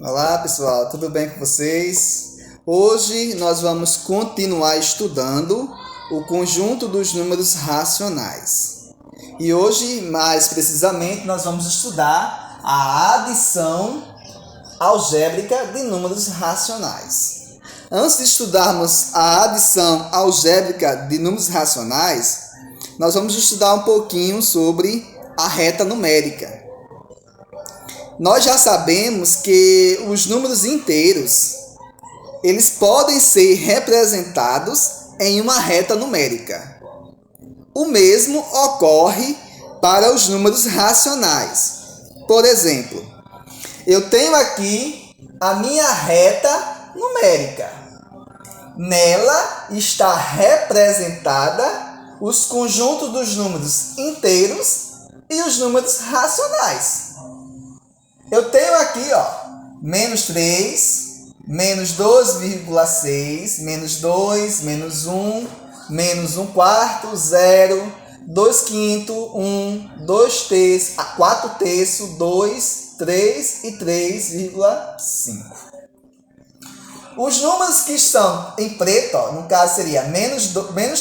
Olá pessoal, tudo bem com vocês? Hoje nós vamos continuar estudando o conjunto dos números racionais. E hoje, mais precisamente, nós vamos estudar a adição algébrica de números racionais. Antes de estudarmos a adição algébrica de números racionais, nós vamos estudar um pouquinho sobre a reta numérica. Nós já sabemos que os números inteiros, eles podem ser representados em uma reta numérica. O mesmo ocorre para os números racionais. Por exemplo, eu tenho aqui a minha reta numérica. Nela está representada os conjuntos dos números inteiros e os números racionais. Eu tenho aqui, menos 3, menos 2,6, menos 2, menos 1, menos 1 quarto, 0, 2 quinto, 1, 2 terços, 4 terços, 2, 3 e 3,5. Os números que estão em preto, no caso seria menos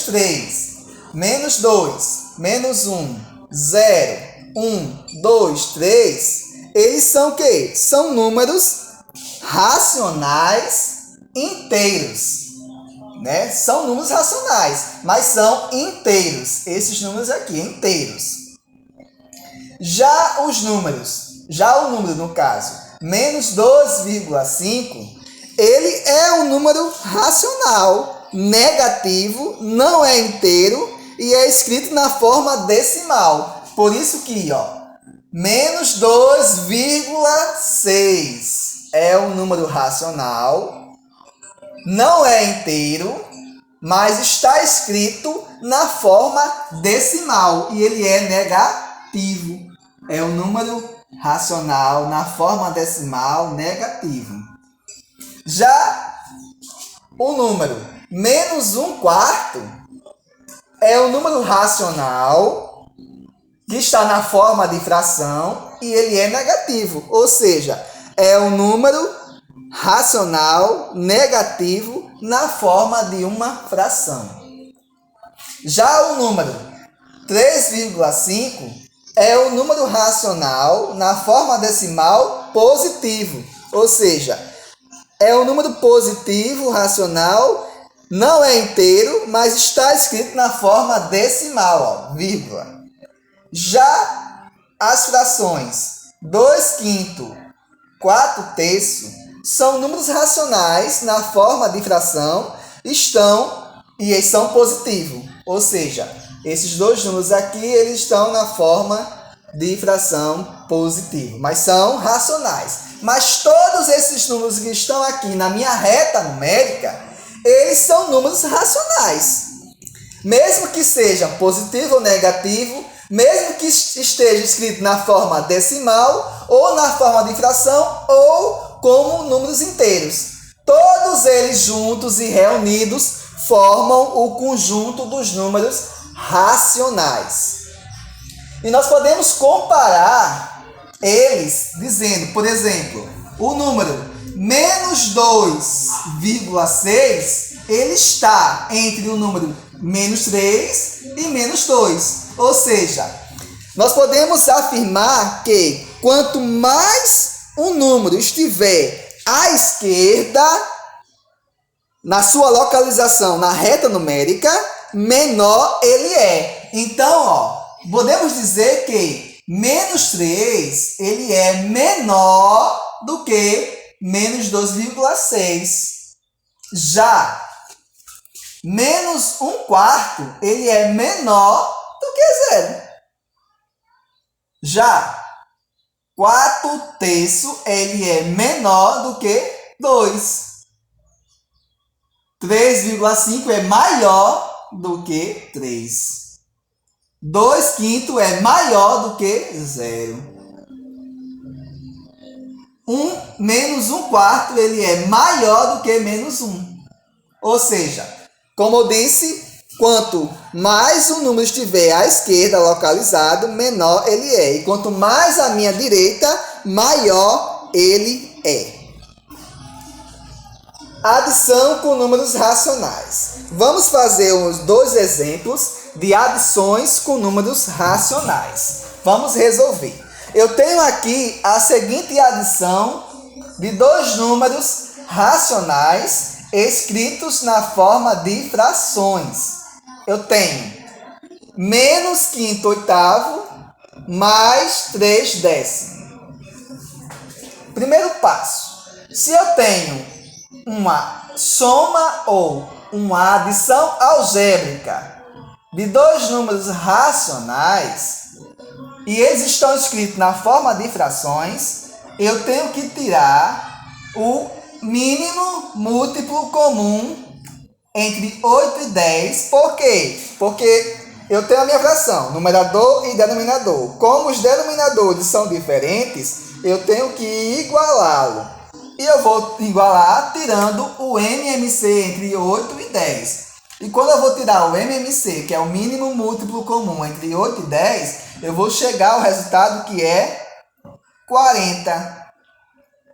3, menos 2, menos 1, 0, 1, 2, 3... eles são o quê? São números racionais inteiros, né? São números racionais, mas são inteiros. Esses números aqui, inteiros. Já o número no caso, menos 2,5, ele é um número racional, negativo, não é inteiro e é escrito na forma decimal. Por isso que, menos 2,6 é um número racional, não é inteiro, mas está escrito na forma decimal e ele é negativo. É um número racional na forma decimal negativo. Já o número menos 1 quarto é um número racional que está na forma de fração e ele é negativo, ou seja, é um número racional negativo na forma de uma fração. Já o número 3,5 é um número racional na forma decimal positivo, ou seja, é um número positivo racional, não é inteiro, mas está escrito na forma decimal, vírgula. Já as frações 2 quinto, 4 terço são números racionais na forma de fração e são positivos. Ou seja, esses dois números aqui eles estão na forma de fração positivo, mas são racionais. Mas todos esses números que estão aqui na minha reta numérica, eles são números racionais. Mesmo que sejam positivo ou negativo, mesmo que esteja escrito na forma decimal, ou na forma de fração, ou como números inteiros. Todos eles juntos e reunidos formam o conjunto dos números racionais. E nós podemos comparar eles dizendo, por exemplo, o número menos 2,6, ele está entre o número menos 3 e menos 2. Ou seja, nós podemos afirmar que quanto mais um número estiver à esquerda, na sua localização na reta numérica, menor ele é. Então, podemos dizer que menos 3 ele é menor do que menos 2,6. Já menos 1 quarto ele é menor do que 0. Já 4 terços ele é menor do que 2. 3,5 é maior do que 3. 2 quinto é maior do que 0. Menos 1 quarto ele é maior do que menos 1. Ou seja, como eu disse, quanto mais o número estiver à esquerda localizado, menor ele é. E quanto mais à minha direita, maior ele é. Adição com números racionais. Vamos fazer os 2 exemplos de adições com números racionais. Vamos resolver. Eu tenho aqui a seguinte adição de 2 números racionais escritos na forma de frações. Eu tenho menos quinto oitavo mais 3 décimos. Primeiro passo. Se eu tenho uma soma ou uma adição algébrica de 2 números racionais e eles estão escritos na forma de frações, eu tenho que tirar o mínimo múltiplo comum entre 8 e 10. Por quê? Porque eu tenho a minha fração, numerador e denominador. Como os denominadores são diferentes, eu tenho que igualá-lo. E eu vou igualar tirando o MMC entre 8 e 10. E quando eu vou tirar o MMC, que é o mínimo múltiplo comum entre 8 e 10, eu vou chegar ao resultado que é 40.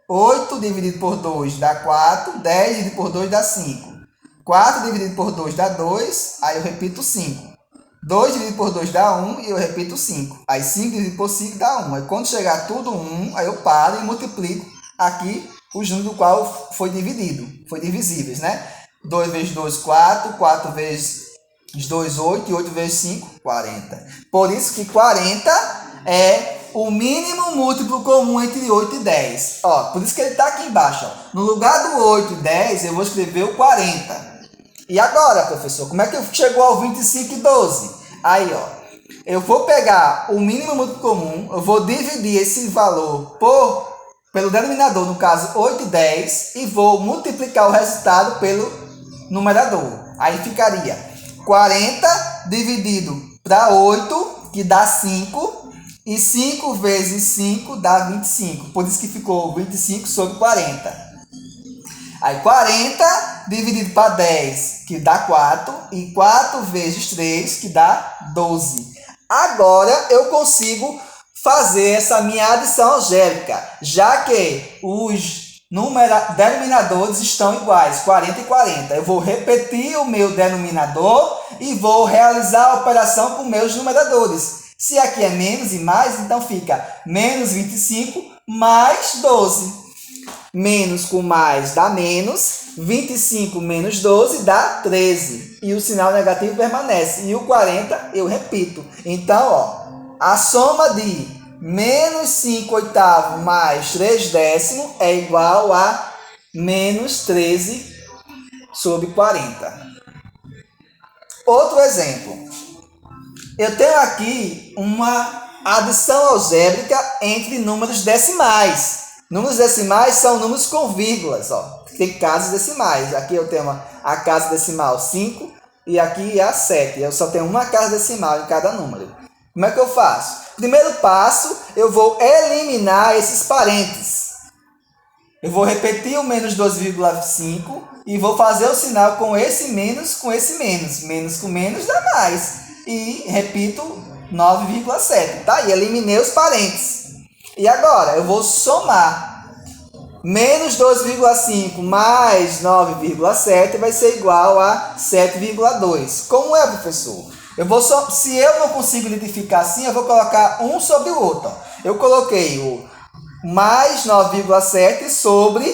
8 dividido por 2 dá 4, 10 dividido por 2 dá 5. 4 dividido por 2 dá 2, aí eu repito 5. 2 dividido por 2 dá 1 e eu repito 5. Aí 5 dividido por 5 dá 1. Aí quando chegar tudo 1, aí eu paro e multiplico aqui os números do qual foi dividido. Foi divisíveis, né? 2 vezes 2, 4. 4 vezes 2, 8. E 8 vezes 5, 40. Por isso que 40 é o mínimo múltiplo comum entre 8 e 10. Ó, por isso que ele está aqui embaixo. Ó. No lugar do 8 e 10, eu vou escrever o 40. E agora, professor, como é que chegou ao 25 e 12? Aí, ó, eu vou pegar o mínimo múltiplo comum, eu vou dividir esse valor pelo denominador, no caso 8 e 10, e vou multiplicar o resultado pelo numerador. Aí ficaria 40 dividido para 8, que dá 5, e 5 vezes 5 dá 25. Por isso que ficou 25 sobre 40. Aí 40 dividido para 10, que dá 4, e 4 vezes 3, que dá 12. Agora eu consigo fazer essa minha adição algébrica, já que os denominadores estão iguais, 40 e 40. Eu vou repetir o meu denominador e vou realizar a operação com meus numeradores. Se aqui é menos e mais, então fica menos 25 mais 12. Menos com mais dá menos, 25 menos 12 dá 13. E o sinal negativo permanece. E o 40 eu repito. Então, ó, a soma de menos 5 oitavos mais 3 décimos é igual a menos 13 sobre 40. Outro exemplo. Eu tenho aqui uma adição algébrica entre números decimais. Números decimais são números com vírgulas, ó. Tem casas decimais. Aqui eu tenho a casa decimal 5 e aqui é a 7. Eu só tenho uma casa decimal em cada número. Como é que eu faço? Primeiro passo, eu vou eliminar esses parênteses. Eu vou repetir o menos 2,5 e vou fazer o sinal com esse menos com esse menos. Menos com menos dá mais. E repito 9,7. Tá? E eliminei os parênteses. E agora eu vou somar. Menos 2,5 mais 9,7 vai ser igual a 7,2. Como é, professor? Se eu não consigo identificar assim, eu vou colocar um sobre o outro. Eu coloquei o mais 9,7 sobre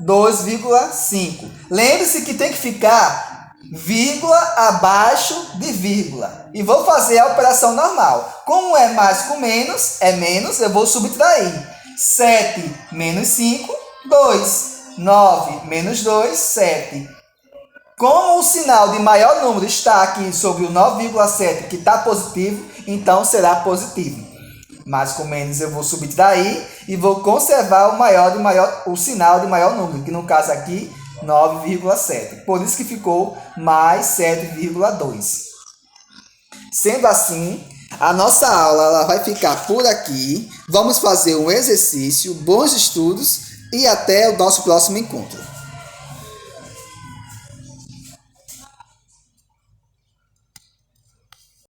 2,5. Lembre-se que tem que ficar vírgula abaixo de vírgula. E vou fazer a operação normal. Como é mais com menos, é menos, eu vou subtrair. 7 menos 5, 2. 9 menos 2, 7. Como o sinal de maior número está aqui sobre o 9,7, que está positivo, então será positivo. Mais com menos eu vou subtrair e vou conservar o sinal de maior número, que no caso aqui 9,7. Por isso que ficou mais 7,2. Sendo assim, a nossa aula ela vai ficar por aqui. Vamos fazer um exercício, bons estudos e até o nosso próximo encontro.